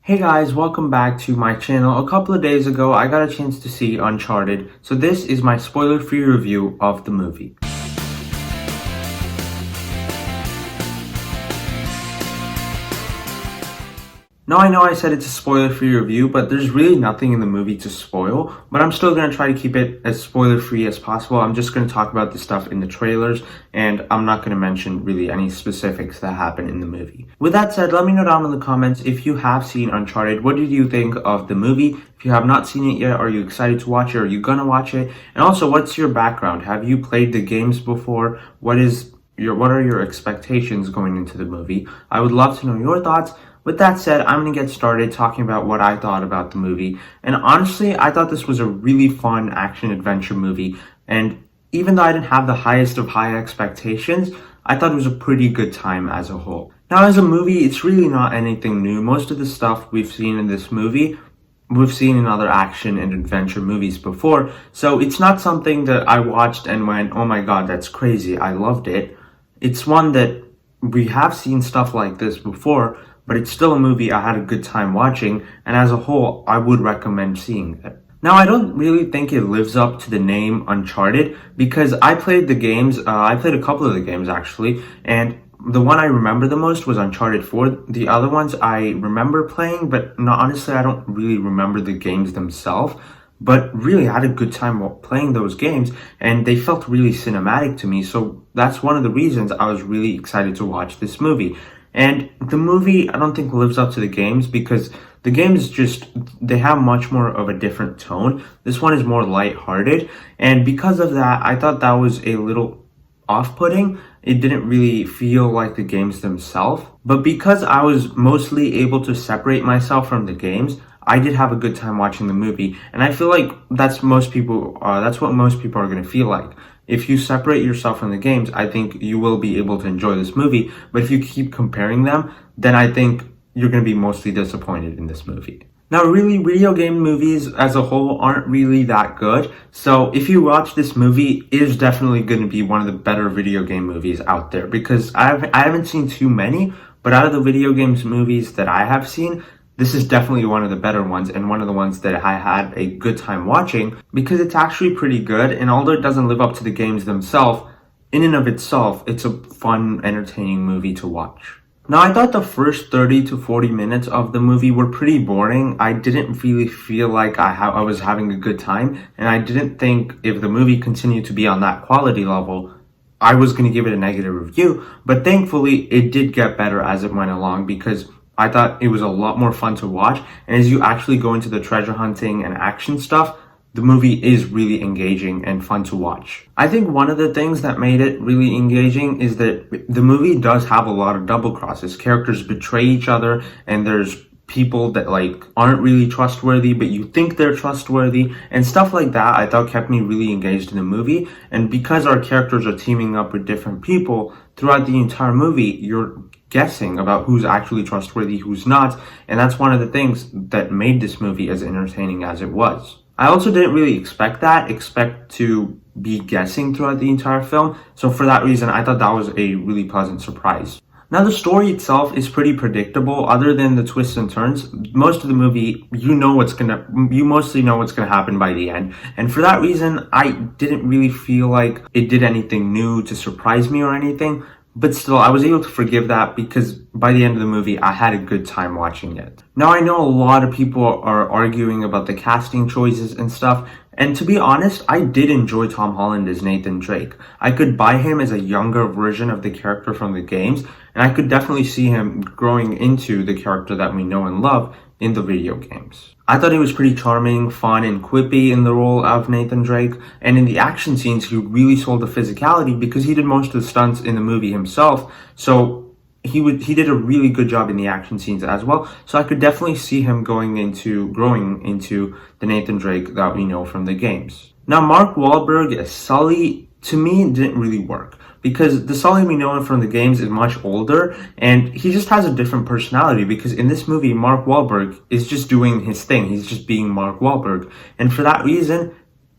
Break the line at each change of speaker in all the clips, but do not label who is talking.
Hey guys, welcome back to my channel. A couple of days ago, I got a chance to see Uncharted, so this is my spoiler-free review of the movie. Now I know I said it's a spoiler-free review, but there's really nothing in the movie to spoil, but I'm still going to try to keep it as spoiler-free as possible. I'm just going to talk about the stuff in the trailers, and I'm not going to mention really any specifics that happen in the movie. With that said, let me know down in the comments if you have seen Uncharted. What did you think of the movie? If you have not seen it yet, are you excited to watch it? Are you going to watch it? And also, what's your background? Have you played the games before? What are your expectations going into the movie? I would love to know your thoughts. With that said, I'm going to get started talking about what I thought about the movie. And honestly, I thought this was a really fun action-adventure movie. And even though I didn't have the highest of high expectations, I thought it was a pretty good time as a whole. Now, as a movie, it's really not anything new. Most of the stuff we've seen in this movie, we've seen in other action and adventure movies before. So it's not something that I watched and went, oh my god, that's crazy, I loved it. It's one that we have seen stuff like this before, but it's still a movie I had a good time watching, and as a whole, I would recommend seeing it. Now, I don't really think it lives up to the name Uncharted, because I played the games, I played a couple of the games actually, and the one I remember the most was Uncharted 4. The other ones I remember playing, but no, honestly, I don't really remember the games themselves. But really, I had a good time playing those games, and they felt really cinematic to me, so that's one of the reasons I was really excited to watch this movie. And the movie, I don't think lives up to the games because the games they have much more of a different tone. This one is more lighthearted. And because of that, I thought that was a little off-putting. It didn't really feel like the games themselves. But because I was mostly able to separate myself from the games, I did have a good time watching the movie. And I feel like that's what most people are going to feel like. If you separate yourself from the games, I think you will be able to enjoy this movie. But if you keep comparing them, then I think you're going to be mostly disappointed in this movie. Now, really, video game movies as a whole aren't really that good. So if you watch this movie, it is definitely going to be one of the better video game movies out there. Because I haven't seen too many, but out of the video games movies that I have seen, this is definitely one of the better ones and one of the ones that I had a good time watching because it's actually pretty good, and although it doesn't live up to the games themselves, in and of itself, it's a fun, entertaining movie to watch. Now, I thought the first 30 to 40 minutes of the movie were pretty boring. I didn't really feel like I was having a good time, and I didn't think if the movie continued to be on that quality level, I was going to give it a negative review, but thankfully, it did get better as it went along because I thought it was a lot more fun to watch, and as you actually go into the treasure hunting and action stuff, the movie is really engaging and fun to watch. I think one of the things that made it really engaging is that the movie does have a lot of double crosses. Characters betray each other, and there's people that aren't really trustworthy, but you think they're trustworthy, and stuff like that I thought kept me really engaged in the movie. And because our characters are teaming up with different people throughout the entire movie, you're guessing about who's actually trustworthy, who's not, and that's one of the things that made this movie as entertaining as it was. I also didn't really expect to be guessing throughout the entire film, so for that reason, I thought that was a really pleasant surprise. Now, the story itself is pretty predictable. Other than the twists and turns, most of the movie, you mostly know what's gonna happen by the end. And for that reason, I didn't really feel like it did anything new to surprise me or anything. But still, I was able to forgive that because by the end of the movie, I had a good time watching it. Now, I know a lot of people are arguing about the casting choices and stuff, and to be honest, I did enjoy Tom Holland as Nathan Drake. I could buy him as a younger version of the character from the games, and I could definitely see him growing into the character that we know and love in the video games. I thought he was pretty charming, fun, and quippy in the role of Nathan Drake, and in the action scenes, he really sold the physicality because he did most of the stunts in the movie himself, so he did a really good job in the action scenes as well, so I could definitely see him growing into the Nathan Drake that we know from the games. Now, Mark Wahlberg as Sully, to me, didn't really work because the Sully we know from the games is much older, and he just has a different personality because in this movie, Mark Wahlberg is just doing his thing. He's just being Mark Wahlberg, and for that reason,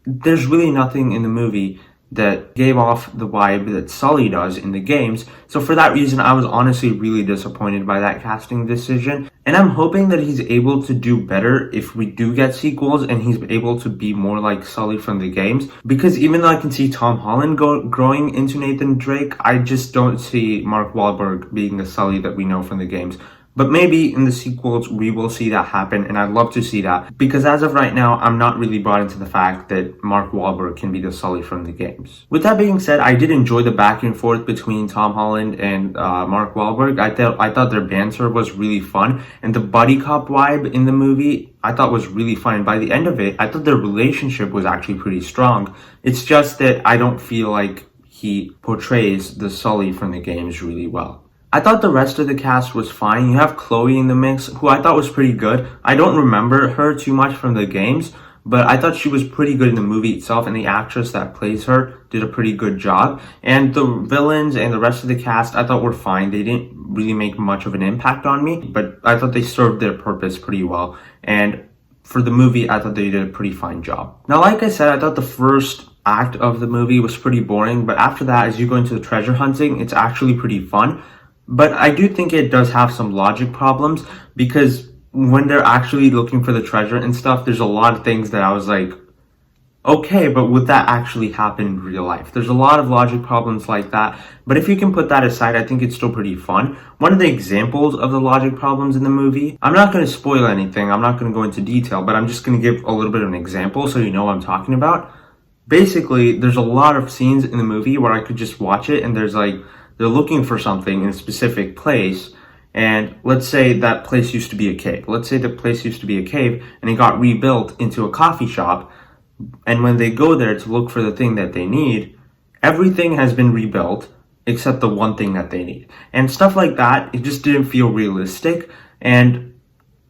there's really nothing in the movie that gave off the vibe that Sully does in the games. So for that reason, I was honestly really disappointed by that casting decision. And I'm hoping that he's able to do better if we do get sequels and he's able to be more like Sully from the games. Because even though I can see Tom Holland growing into Nathan Drake, I just don't see Mark Wahlberg being the Sully that we know from the games. But maybe in the sequels, we will see that happen, and I'd love to see that. Because as of right now, I'm not really bought into the fact that Mark Wahlberg can be the Sully from the games. With that being said, I did enjoy the back and forth between Tom Holland and Mark Wahlberg. I thought their banter was really fun, and the buddy cop vibe in the movie I thought was really fun. And by the end of it, I thought their relationship was actually pretty strong. It's just that I don't feel like he portrays the Sully from the games really well. I thought the rest of the cast was fine. You have Chloe in the mix, who I thought was pretty good. I don't remember her too much from the games, but I thought she was pretty good in the movie itself, and the actress that plays her did a pretty good job. And the villains and the rest of the cast I thought were fine. They didn't really make much of an impact on me, but I thought they served their purpose pretty well. And for the movie, I thought they did a pretty fine job. Now, like I said, I thought the first act of the movie was pretty boring, but after that, as you go into the treasure hunting, it's actually pretty fun. But I do think it does have some logic problems, because when they're actually looking for the treasure and stuff, there's a lot of things that I was like, okay, but would that actually happen in real life? There's a lot of logic problems like that. But if you can put that aside, I think it's still pretty fun. One of the examples of the logic problems in the movie, I'm not going to spoil anything, I'm not going to go into detail, but I'm just going to give a little bit of an example so you know what I'm talking about. Basically, there's a lot of scenes in the movie where I could just watch it and there's like, they're looking for something in a specific place, and let's say that place used to be a cave. Let's say the place used to be a cave and it got rebuilt into a coffee shop, and when they go there to look for the thing that they need, everything has been rebuilt except the one thing that they need. And stuff like that, it just didn't feel realistic, and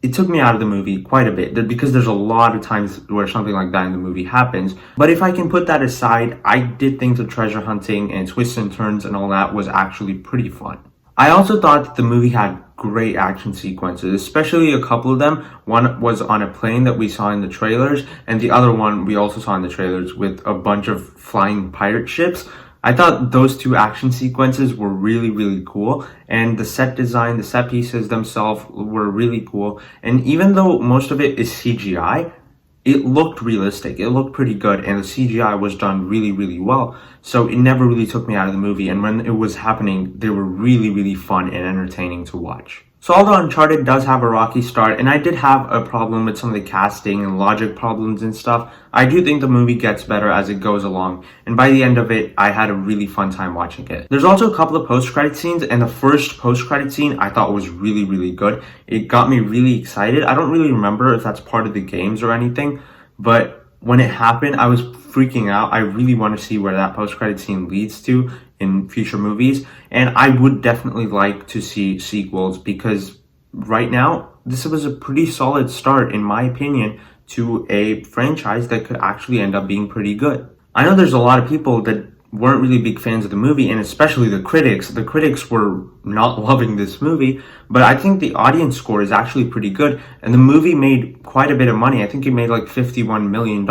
it took me out of the movie quite a bit, because there's a lot of times where something like that in the movie happens. But if I can put that aside, I did think the treasure hunting and twists and turns and all that was actually pretty fun. I also thought that the movie had great action sequences, especially a couple of them. One was on a plane that we saw in the trailers, and the other one we also saw in the trailers with a bunch of flying pirate ships. I thought those two action sequences were really, really cool, and the set design, the set pieces themselves were really cool. And even though most of it is CGI, it looked realistic. It looked pretty good, and the CGI was done really, really well. So it never really took me out of the movie, and when it was happening, they were really, really fun and entertaining to watch. So although Uncharted does have a rocky start, and I did have a problem with some of the casting and logic problems and stuff, I do think the movie gets better as it goes along, and by the end of it, I had a really fun time watching it. There's also a couple of post-credit scenes, and the first post-credit scene I thought was really, really good. It got me really excited. I don't really remember if that's part of the games or anything, but when it happened, I was freaking out. I really want to see where that post-credit scene leads to in future movies, and I would definitely like to see sequels, because right now this was a pretty solid start, in my opinion, to a franchise that could actually end up being pretty good. I know there's a lot of people that weren't really big fans of the movie, and especially the critics. The critics were not loving this movie, but I think the audience score is actually pretty good, and the movie made quite a bit of money. I think it made like $51 million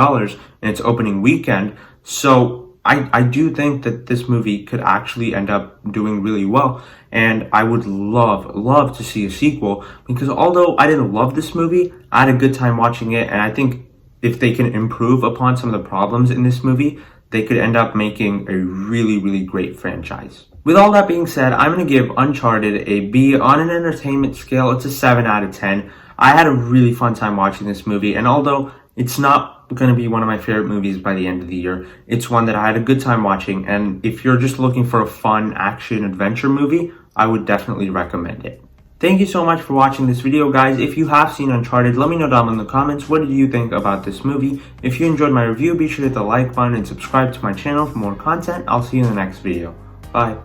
in its opening weekend, so I do think that this movie could actually end up doing really well, and I would love to see a sequel, because although I didn't love this movie, I had a good time watching it, and I think if they can improve upon some of the problems in this movie, they could end up making a really, really great franchise. With all that being said, I'm going to give Uncharted a B on an entertainment scale. It's a 7 out of 10. I had a really fun time watching this movie, and although it's not going to be one of my favorite movies by the end of the year, it's one that I had a good time watching, and if you're just looking for a fun action adventure movie, I would definitely recommend it. Thank you so much for watching this video, guys. If you have seen Uncharted, let me know down in the comments, what did you think about this movie? If you enjoyed my review, be sure to hit the like button and subscribe to my channel for more content. I'll see you in the next video. Bye.